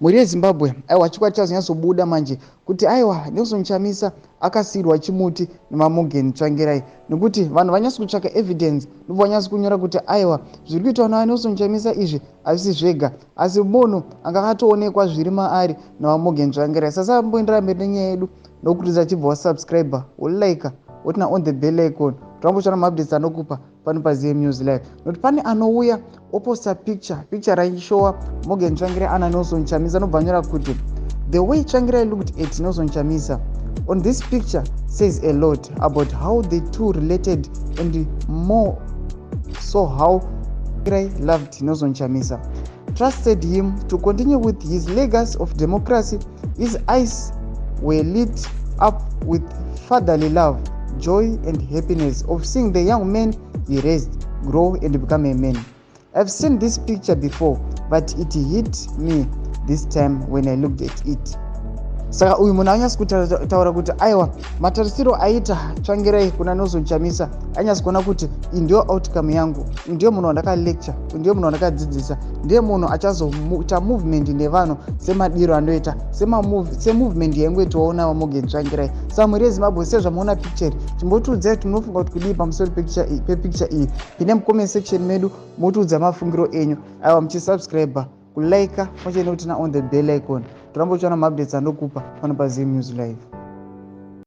Mhuri yeZimbabwe aiwa chikwata chazonyatsobuda manje kuti aiwa Nelson Chamisa akasirwa chimuti nemaMorgan Tsvangirai, nekuti vanhu vanyatsokutsvaka evidence ndipo vanyatsokunyora kuti aiwa zviri kuitwa naNelson Chamisa izvi hazvisi zvega, asi munhu anga akatoonekwa zviri maari namaMorgan Tsvangirai. Sasa mboendera mberi nenyaya yedu nokuti zachibva wasubscriber wolika wotina on the bell icon torambotsvana maupdates anokupa pano paZM News Live. Noti pane anouya oposta picture raishowa Morgan Tsvangirai ana Nelson Chamisa, anobva anyora kuti the way Tsvangirai looked at Nelson Chamisa on this picture says a lot about how the two related and more so how Tsvangirai loved Nelson Chamisa, trusted him to continue with his legacy of democracy. His eyes were lit up with fatherly love, joy and happiness of seeing the young man he raised grow and become a man. I've seen this picture before, but it hit me this time when I looked at it. Saka uyu munhu anyatsotaura kuti aiwa matarisiro aita Tsvangirai kuna Nelson Chamisa anyatsokuona kuti iyi ndiyo outcome yangu, uyu ndiyo munhu wandakalecture, uyu ndiyo munhu wandakadzidzisa, ndiye munhu achazoita movement nevanhu semadiro anoita semovement yaingoitwawo naMorgan Tsvangirai. Saka mhuri yeZimbabwe sezvamuona picture chimbotiudzai kuti munofunga kuti kudii pamusoro pepicture iyi. Pinde mucomment section medu motiudza mafungiro enyu. Aiwa muchisubscribe kulika pachene kuti na on the bell icon torambotsvana maupdates anokupa pano paZM News Live.